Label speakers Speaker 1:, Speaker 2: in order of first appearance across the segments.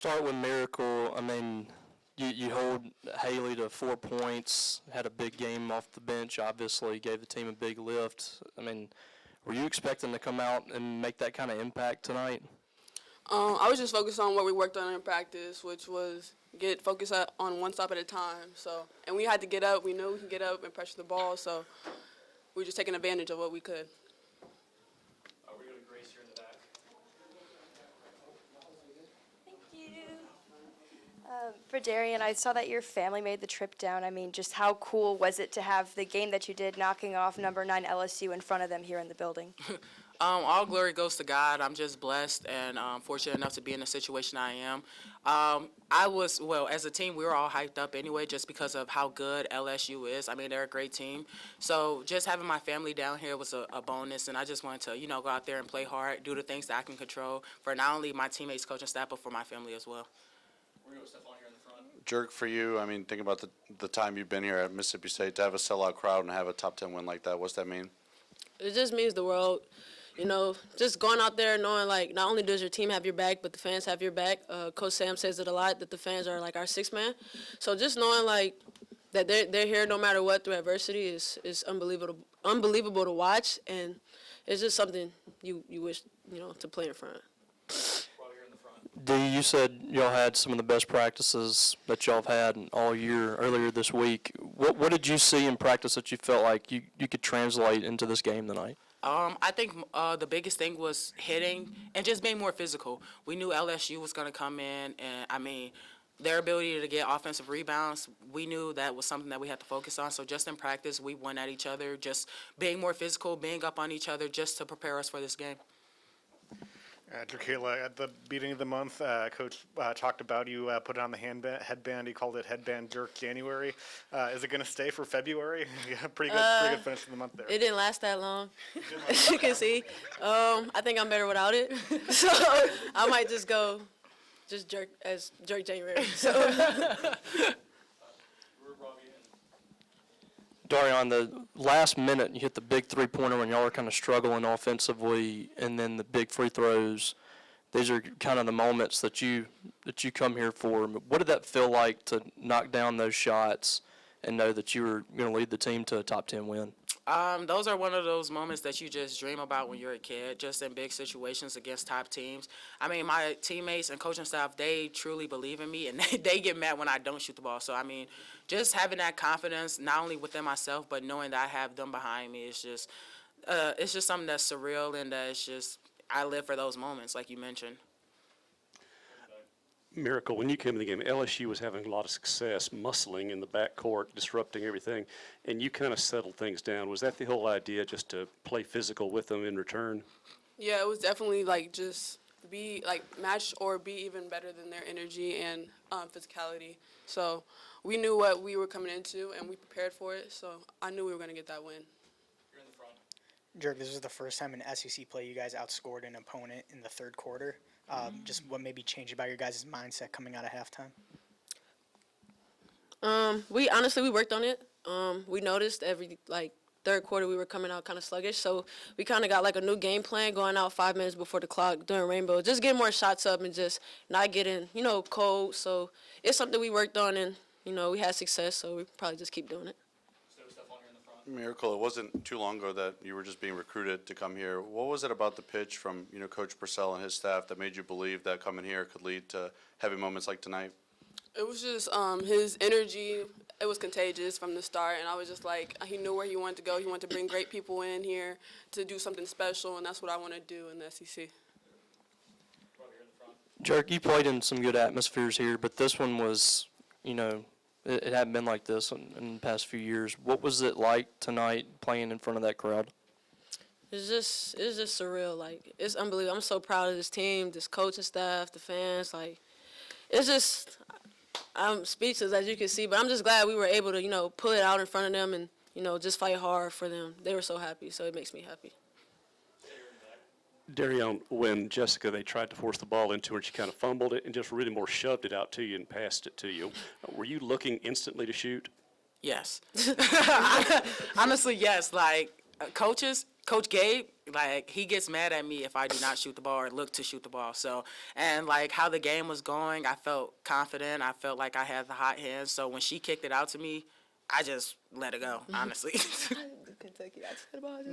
Speaker 1: Start with Miracle. I mean, you hold Haley to 4 points, had a big game off the bench, obviously, gave the team a big lift. I mean, were you expecting to come out and make that kind of impact tonight?
Speaker 2: I was just focused on what we worked on in practice, which was get focused on one stop at a time. So, and we had to get up. We knew we could get up and pressure the ball, so we were just taking advantage of what we could.
Speaker 3: We're going to Grace here in the back.
Speaker 4: Thank you. For Darion, I saw that your family made the trip down. I mean, just how cool was it to have the game that you did, knocking off number 9 LSU in front of them here in the building?
Speaker 5: All glory goes to God. I'm just blessed and fortunate enough to be in the situation I am. As a team, we were all hyped up anyway just because of how good LSU is. I mean, they're a great team. So just having my family down here was a bonus, and I just wanted to, go out there and play hard, do the things that I can control for not only my teammates, coach, and staff, but for my family as well.
Speaker 3: We're going to Stephon here in the front.
Speaker 6: Jerk, for you, I mean, think about the time you've been here at Mississippi State, to have a sellout crowd and have a top 10 win like that. What's that mean?
Speaker 2: It just means the world. Just going out there knowing, not only does your team have your back, but the fans have your back. Coach Sam says it a lot, that the fans are like our sixth man. So just knowing, that they're here no matter what through adversity is unbelievable to watch, and it's just something you wish, to play in front.
Speaker 1: D, you said y'all had some of the best practices that y'all have had all year earlier this week. What did you see in practice that you felt like you could translate into this game tonight?
Speaker 5: I think the biggest thing was hitting and just being more physical. We knew LSU was going to come in, and, their ability to get offensive rebounds, we knew that was something that we had to focus on. So just in practice, we went at each other, just being more physical, being up on each other just to prepare us for this game.
Speaker 7: Drakela, at the beginning of the month, Coach talked about you put it on the headband. He called it Headband Jerk January. Is it going to stay for February? Yeah, pretty good finish to the month there.
Speaker 2: It didn't last that long, as you can see. I think I'm better without it. So I might just go Jerk January. So.
Speaker 1: Darion, the last minute, you hit the big three-pointer when y'all were kind of struggling offensively, and then the big free throws. These are kind of the moments that you come here for. What did that feel like to knock down those shots and know that you were going to lead the team to a top 10 win?
Speaker 5: Those are one of those moments that you just dream about when you're a kid, just in big situations against top teams. I mean, my teammates and coaching staff, they truly believe in me, and they get mad when I don't shoot the ball. So, just having that confidence, not only within myself, but knowing that I have them behind me, it's just something that's surreal, and it's just I live for those moments, like you mentioned.
Speaker 8: Miracle, when you came to the game, LSU was having a lot of success muscling in the backcourt, disrupting everything, and you kind of settled things down. Was that the whole idea, just to play physical with them in return?
Speaker 2: Yeah, it was definitely just be match or be even better than their energy and physicality. So we knew what we were coming into, and we prepared for it. So I knew we were going to get that win.
Speaker 3: You're in the front.
Speaker 9: Jerk, this was the first time in SEC play you guys outscored an opponent in the third quarter. Just what maybe changed about your guys' mindset coming out of halftime?
Speaker 2: We worked on it. We noticed every third quarter we were coming out kind of sluggish, so we kind of got a new game plan going out 5 minutes before the clock during Rainbow, just getting more shots up and just not getting cold. So it's something we worked on, and we had success, so we probably just keep doing it.
Speaker 6: Miracle, it wasn't too long ago that you were just being recruited to come here. What was it about the pitch from Coach Purcell and his staff that made you believe that coming here could lead to heavy moments like tonight?
Speaker 2: It was just his energy. It was contagious from the start, and I was just he knew where he wanted to go. He wanted to bring great people in here to do something special, and that's what I want to do in the SEC.
Speaker 1: Jerk, you played in some good atmospheres here, but this one was, it hadn't been like this in the past few years. What was it like tonight playing in front of that crowd?
Speaker 2: It's just surreal. It's unbelievable. I'm so proud of this team, this coaching staff, the fans. It's just, I'm speechless, as you can see, but I'm just glad we were able to, pull it out in front of them and, just fight hard for them. They were so happy, so it makes me happy.
Speaker 8: Darion, when Jessica, they tried to force the ball into her, and she kind of fumbled it and just really more shoved it out to you and passed it to you. Were you looking instantly to shoot?
Speaker 5: Yes. Honestly, yes. Coaches, Coach Gabe, like, he gets mad at me if I do not shoot the ball or look to shoot the ball. So, and like how the game was going, I felt confident. I felt like I had the hot hands. So when she kicked it out to me, I just let it go, honestly.
Speaker 2: Kentucky, I said about it.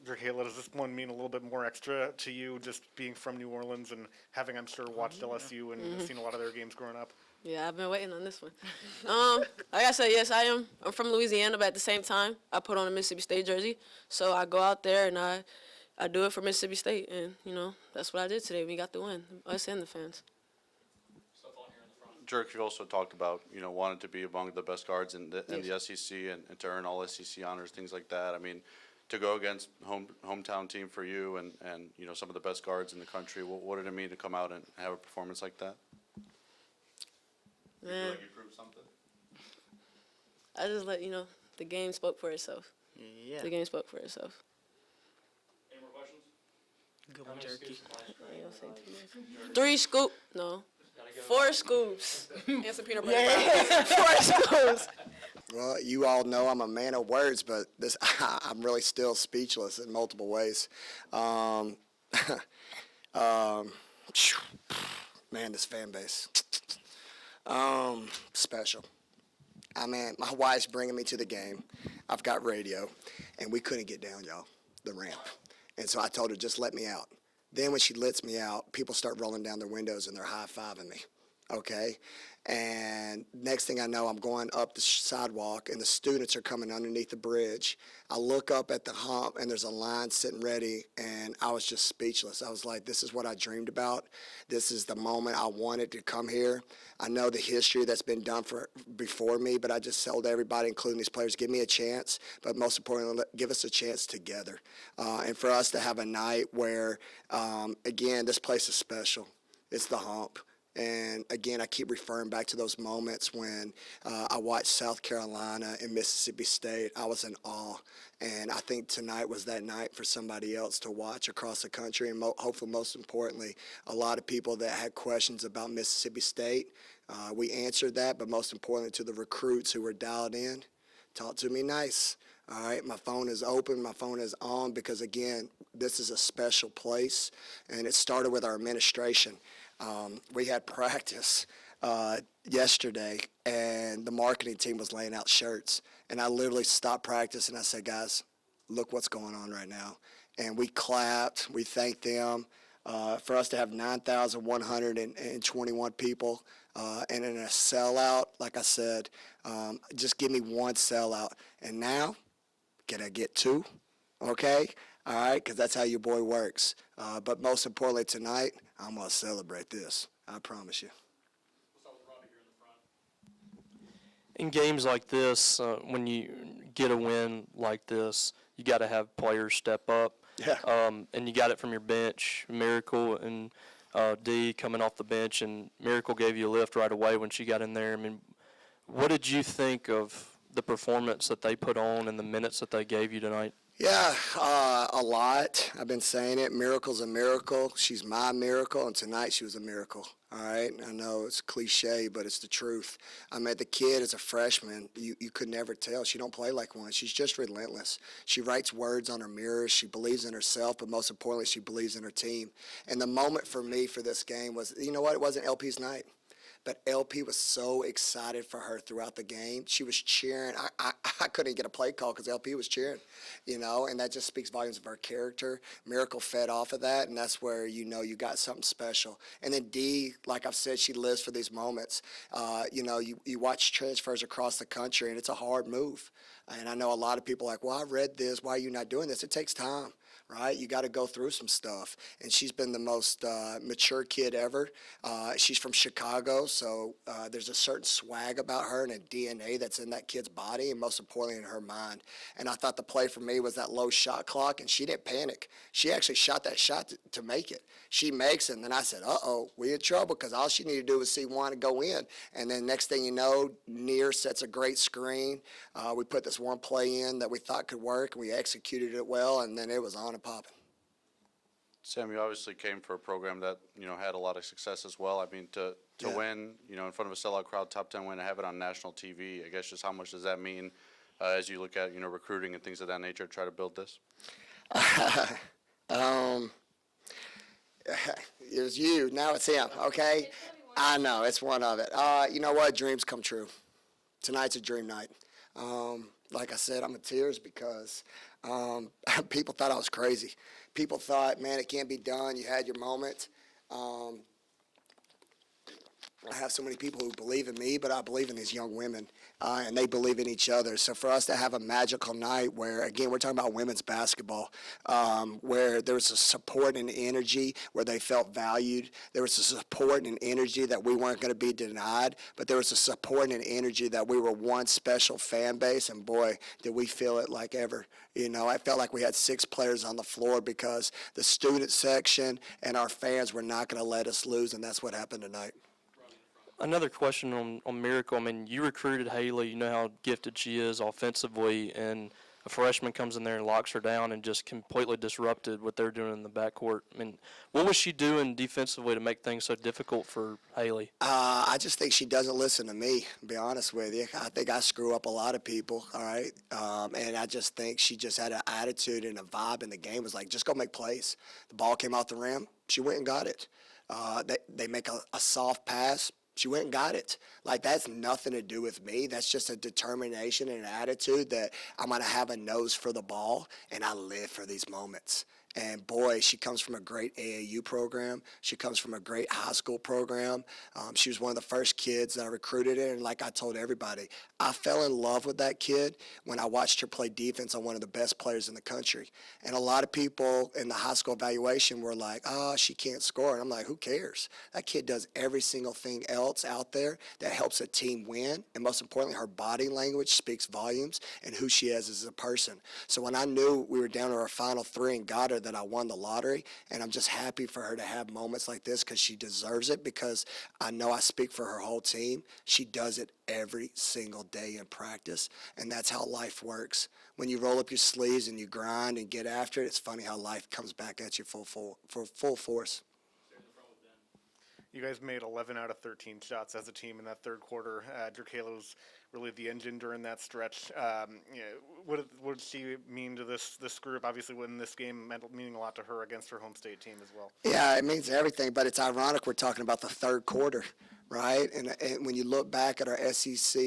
Speaker 7: Drahela, does this one mean a little bit more extra to you, just being from New Orleans and having, I'm sure, watched LSU and seen a lot of their games growing up?
Speaker 2: Yeah, I've been waiting on this one. Like I said, yes, I am. I'm from Louisiana, but at the same time, I put on a Mississippi State jersey. So I go out there and I do it for Mississippi State. And, you know, that's what I did today. We got the win, us and the fans.
Speaker 3: Stuff on here in the front.
Speaker 6: Dirk, you also talked about, wanting to be among the best guards in the SEC and to earn all SEC honors, things like that. I mean, to go against hometown team for you and some of the best guards in the country, what did it mean to come out and have a performance like that? You feel like you proved something?
Speaker 2: I just the game spoke for itself.
Speaker 5: Yeah.
Speaker 2: The game spoke for itself.
Speaker 3: Any more questions?
Speaker 5: Good one, Jerky.
Speaker 2: 3 scoop. No. 4 scoops. And some peanut butter. 4 scoops.
Speaker 10: Well, you all know I'm a man of words, but I'm really still speechless in multiple ways. Man, this fan base. Special. I mean, my wife's bringing me to the game. I've got radio, and we couldn't get down, y'all, the ramp. And so I told her, just let me out. Then when she lets me out, people start rolling down their windows and they're high-fiving me, okay? And next thing I know, I'm going up the sidewalk, and the students are coming underneath the bridge. I look up at the hump, and there's a line sitting ready, and I was just speechless. I was like, this is what I dreamed about. This is the moment I wanted to come here. I know the history that's been done before me, but I just told everybody, including these players, give me a chance, but most importantly, give us a chance together. And for us to have a night where, again, this place is special. It's the hump. And, again, I keep referring back to those moments when I watched South Carolina and Mississippi State. I was in awe. And I think tonight was that night for somebody else to watch across the country. And hopefully, most importantly, a lot of people that had questions about Mississippi State. We answered that, but most importantly to the recruits who were dialed in, talk to me nice. All right, my phone is open, my phone is on because, again, this is a special place. And it started with our administration. We had practice yesterday, and the marketing team was laying out shirts. And I literally stopped practice, and I said, guys, look what's going on right now. And we clapped. We thanked them. For us to have 9,121 people and in a sellout, like I said, just give me one sellout. And now, can I get 2? Okay? All right, because that's how your boy works. But most importantly tonight, I'm going to celebrate this. I promise you.
Speaker 1: In games like this, when you get a win like this, you got to have players step up.
Speaker 10: Yeah.
Speaker 1: And you got it from your bench. Miracle and D coming off the bench, and Miracle gave you a lift right away when she got in there. I mean, what did you think of the performance that they put on and the minutes that they gave you tonight?
Speaker 10: Yeah, a lot. I've been saying it. Miracle's a miracle. She's my miracle, and tonight she was a miracle. All right? I know it's cliche, but it's the truth. I met the kid as a freshman. You could never tell. She don't play like one. She's just relentless. She writes words on her mirrors. She believes in herself, but most importantly, she believes in her team. And the moment for me for this game was, you know what? It wasn't LP's night. But LP was so excited for her throughout the game. She was cheering. I couldn't get a play call because LP was cheering, and that just speaks volumes of her character. Miracle fed off of that, and that's where you got something special. And then D, like I've said, she lives for these moments. You watch transfers across the country, and it's a hard move. And I know a lot of people are like, well, I read this. Why are you not doing this? It takes time. Right? You got to go through some stuff. And she's been the most mature kid ever. She's from Chicago, so there's a certain swag about her and a DNA that's in that kid's body and most importantly in her mind. And I thought the play for me was that low shot clock, and she didn't panic. She actually shot that shot to make it. She makes it, and then I said, uh-oh, we in trouble because all she needed to do was see one and go in. And then next thing you know, Near sets a great screen. We put this one play in that we thought could work, and we executed it well, and then it was on and popping.
Speaker 6: Sam, you obviously came for a program that, had a lot of success as well. I mean, to
Speaker 10: Yeah.
Speaker 6: win, in front of a sellout crowd, top 10 win, and have it on national TV, I guess just how much does that mean as you look at, recruiting and things of that nature to try to build this?
Speaker 10: It was you, now it's him, okay? I know, it's one of it. You know what? Dreams come true. Tonight's a dream night. Like I said, I'm in tears because people thought I was crazy. People thought, man, it can't be done. You had your moment. I have so many people who believe in me, but I believe in these young women, and they believe in each other. So for us to have a magical night where, again, we're talking about women's basketball, where there was a support and energy, where they felt valued. There was a support and energy that we weren't going to be denied, but there was a support and energy that we were one special fan base, and boy, did we feel it like ever. I felt like we had 6 players on the floor because the student section and our fans were not going to let us lose, and that's what happened tonight.
Speaker 1: Another question on Miracle. I mean, you recruited Haley. You know how gifted she is offensively, and a freshman comes in there and locks her down and just completely disrupted what they're doing in the backcourt. I mean, what was she doing defensively to make things so difficult for Haley?
Speaker 10: I just think she doesn't listen to me, to be honest with you. I think I screw up a lot of people, all right? And I just think she just had an attitude and a vibe in the game. It was like, just go make plays. The ball came off the rim. She went and got it. They make a soft pass. She went and got it. Like, that's nothing to do with me. That's just a determination and an attitude that I'm going to have a nose for the ball, and I live for these moments. And, boy, she comes from a great AAU program. She comes from a great high school program. She was one of the first kids that I recruited in. And like I told everybody, I fell in love with that kid when I watched her play defense on one of the best players in the country. And a lot of people in the high school evaluation were like, oh, she can't score. And I'm like, who cares? That kid does every single thing else out there that helps a team win. And most importantly, her body language speaks volumes and who she is as a person. So when I knew we were down to our final 3 and got her, that I won the lottery, and I'm just happy for her to have moments like this because she deserves it, because I know I speak for her whole team. She does it every single day in practice, and that's how life works. When you roll up your sleeves and you grind and get after it, it's funny how life comes back at you full force.
Speaker 7: You guys made 11 out of 13 shots as a team in that third quarter. Drukala was really the engine during that stretch. What did she mean to this group? Obviously, winning this game meaning a lot to her against her home state team as well.
Speaker 10: Yeah, it means everything, but it's ironic we're talking about the third quarter, right? And when you look back at our SEC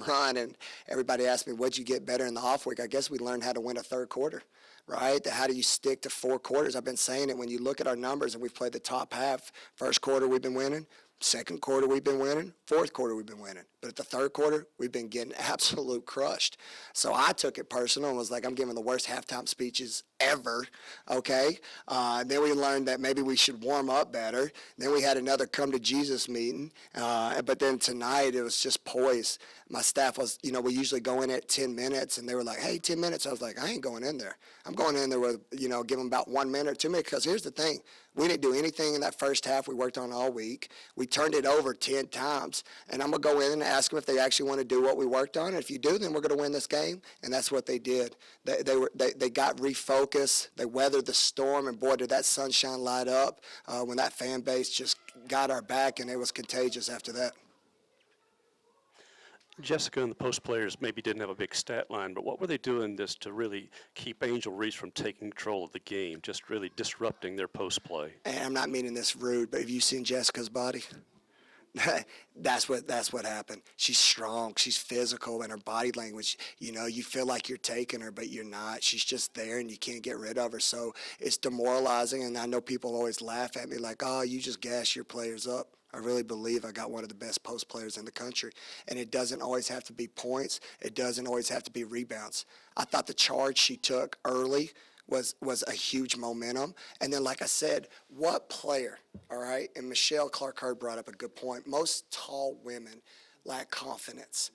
Speaker 10: run, and everybody asked me, what'd you get better in the off week? I guess we learned how to win a third quarter. Right? How do you stick to 4 quarters? I've been saying it. When you look at our numbers and we've played the top half, first quarter we've been winning, second quarter we've been winning, fourth quarter we've been winning. But at the third quarter, we've been getting absolute crushed. So I took it personal and was like, I'm giving the worst halftime speeches ever, okay? Then we learned that maybe we should warm up better. Then we had another come to Jesus meeting. But then tonight it was just poised. My staff was, we usually go in at 10 minutes, and they were like, hey, 10 minutes. I was like, I ain't going in there. I'm going in there with, give them about 1 minute or 2 minutes, because here's the thing. We didn't do anything in that first half we worked on all week. We turned it over 10 times, and I'm going to go in and ask them if they actually want to do what we worked on. And if you do, then we're going to win this game, and that's what they did. They got refocused. They weathered the storm, and boy, did that sunshine light up when that fan base just got our back, and it was contagious after that.
Speaker 8: Jessica and the post players maybe didn't have a big stat line, but what were they doing just to really keep Angel Reese from taking control of the game, just really disrupting their post play?
Speaker 10: And I'm not meaning this rude, but have you seen Jessica's body? That's what happened. She's strong, she's physical, and her body language, you feel like you're taking her, but you're not. She's just there, and you can't get rid of her. So it's demoralizing, and I know people always laugh at me like, oh, you just gas your players up. I really believe I got one of the best post players in the country. And it doesn't always have to be points. It doesn't always have to be rebounds. I thought the charge she took early was a huge momentum. And then, like I said, what player, all right? And Michelle Clark-Hurd brought up a good point. Most tall women lack confidence.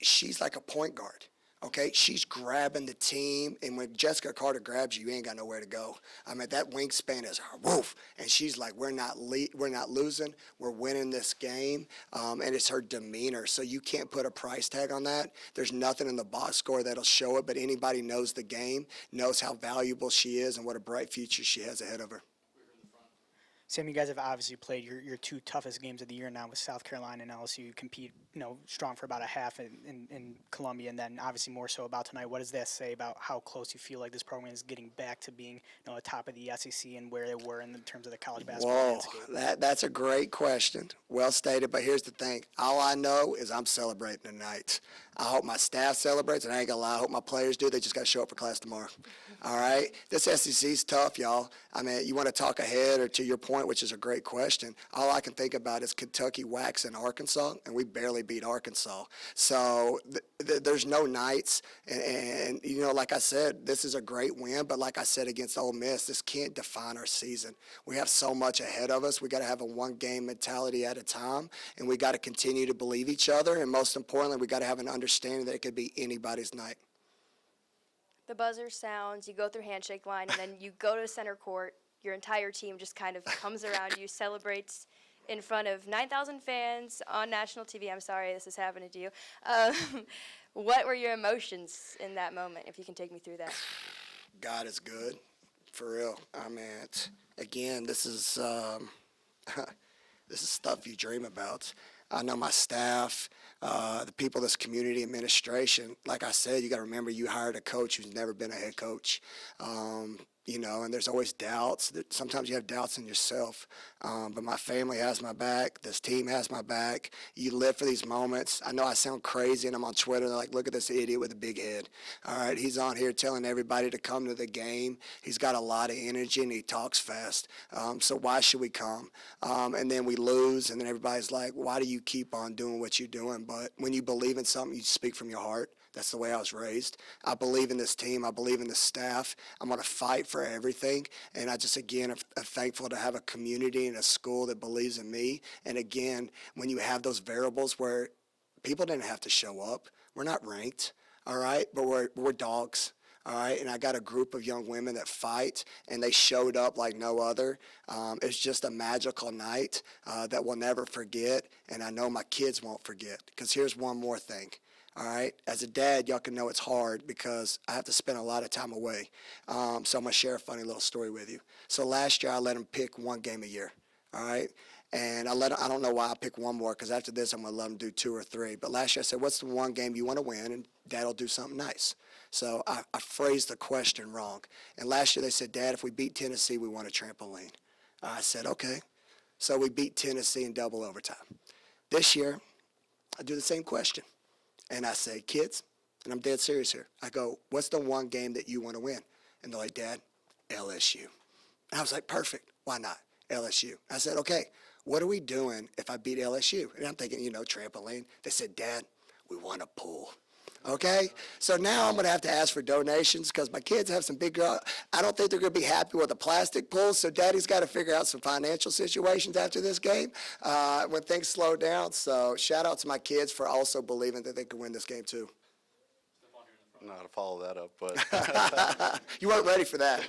Speaker 10: She's like a point guard. Okay, she's grabbing the team, and when Jessica Carter grabs you, you ain't got nowhere to go. I mean, that wingspan is woof, and she's like, we're not losing, we're winning this game, and it's her demeanor. So you can't put a price tag on that. There's nothing in the box score that'll show it, but anybody knows the game, knows how valuable she is, and what a bright future she has ahead of her.
Speaker 9: Sam, you guys have obviously played your two toughest games of the year now with South Carolina and LSU. You compete, strong for about a half in Columbia, and then obviously more so about tonight. What does that say about how close you feel like this program is getting back to being, atop of the SEC and where they were in terms of the college basketball
Speaker 10: Whoa,
Speaker 9: landscape?
Speaker 10: that's a great question. Well stated, but here's the thing. All I know is I'm celebrating tonight. I hope my staff celebrates, and I ain't gonna lie, I hope my players do. They just gotta show up for class tomorrow. All right? This SEC's tough, y'all. I mean, you want to talk ahead or to your point, which is a great question. All I can think about is Kentucky waxing Arkansas, and we barely beat Arkansas. So there's no nights, and like I said, this is a great win, but like I said against Ole Miss, this can't define our season. We have so much ahead of us. We got to have a one-game mentality at a time, and we got to continue to believe each other, and most importantly, we got to have an understanding that it could be anybody's night.
Speaker 4: The buzzer sounds, you go through handshake line, and then you go to center court. Your entire team just kind of comes around you, celebrates in front of 9,000 fans on national TV. I'm sorry this is happening to you. What were your emotions in that moment, if you can take me through that?
Speaker 10: God is good, for real. I mean, again, this is this is stuff you dream about. I know my staff, the people in this community administration. Like I said, you got to remember you hired a coach who's never been a head coach. And there's always doubts. Sometimes you have doubts in yourself. But my family has my back. This team has my back. You live for these moments. I know I sound crazy, and I'm on Twitter. They're like, look at this idiot with a big head. All right, he's on here telling everybody to come to the game. He's got a lot of energy, and he talks fast. So why should we come? And then we lose, and then everybody's like, why do you keep on doing what you're doing? But when you believe in something, you speak from your heart. That's the way I was raised. I believe in this team. I believe in the staff. I'm going to fight for everything. And I just, again, am thankful to have a community and a school that believes in me. And, again, when you have those variables where people didn't have to show up, we're not ranked, all right, but we're dogs. All right, and I got a group of young women that fight, and they showed up like no other. It's just a magical night that we'll never forget, and I know my kids won't forget. Because here's one more thing. All right, as a dad, y'all can know it's hard because I have to spend a lot of time away. So I'm going to share a funny little story with you. So last year, I let them pick one game a year. All right, and I don't know why I picked one more, because after this, I'm going to let them do 2 or 3. But last year, I said, what's the one game you want to win? And Dad will do something nice. So I phrased the question wrong. And last year, they said, Dad, if we beat Tennessee, we want a trampoline. I said, okay. So we beat Tennessee in double overtime. This year, I do the same question. And I say, kids, and I'm dead serious here. I go, what's the one game that you want to win? And they're like, Dad, LSU. And I was like, perfect. Why not? LSU. I said, okay, what are we doing if I beat LSU? And I'm thinking, trampoline. They said, Dad, we want a pool. Okay? So now I'm going to have to ask for donations because my kids have some big girl. I don't think they're going to be happy with a plastic pool, so Daddy's got to figure out some financial situations after this game when things slow down. So shout out to my kids for also believing that they could win this game too.
Speaker 6: Not to follow that up, but
Speaker 10: You weren't ready for that.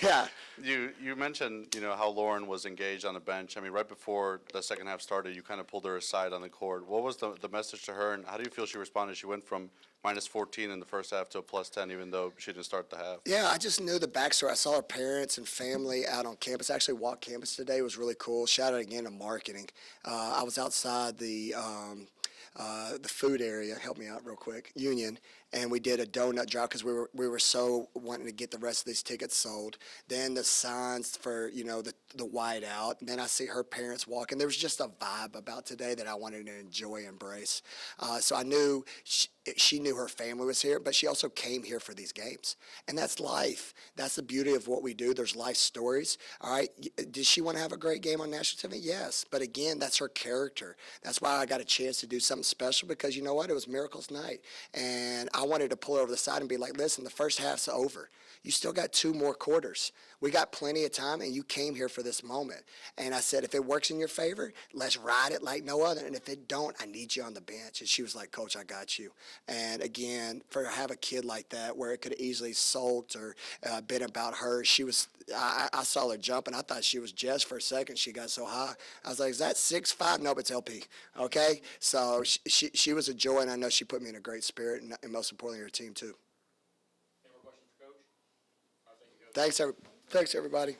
Speaker 10: Yeah.
Speaker 6: you mentioned how Lauren was engaged on the bench. I mean, right before the second half started, you kind of pulled her aside on the court. What was the message to her, and how do you feel she responded? She went from -14 in the first half to a +10, even though she didn't start the half.
Speaker 10: Yeah, I just knew the backstory. I saw her parents and family out on campus. I actually walked campus today. It was really cool. Shout out again to marketing. I was outside the food area. Help me out real quick. Union. And we did a donut drive because we were so wanting to get the rest of these tickets sold. Then the signs for the white out. And then I see her parents walking. There was just a vibe about today that I wanted to enjoy and embrace. So I knew she knew her family was here, but she also came here for these games. And that's life. That's the beauty of what we do. There's life stories. All right. Did she want to have a great game on national TV? Yes. But again, that's her character. That's why I got a chance to do something special because you know what? It was Miracles Night. And I I wanted to pull her over the side and be like, listen, the first half's over. You still got 2 more quarters. We got plenty of time, and you came here for this moment. And I said, if it works in your favor, let's ride it like no other. And if it don't, I need you on the bench. And she was like, Coach, I got you. And again, for have a kid like that where it could have easily sold or been about her, she was. I saw her jump, and I thought she was Jess for a second. She got so high. I was like, is that 6'5"? No, but it's LP. Okay? So she was a joy, and I know she put me in a great spirit, and most importantly, her team, too.
Speaker 3: Any more questions for Coach? All right, thank you, Coach.
Speaker 10: Thanks, everybody.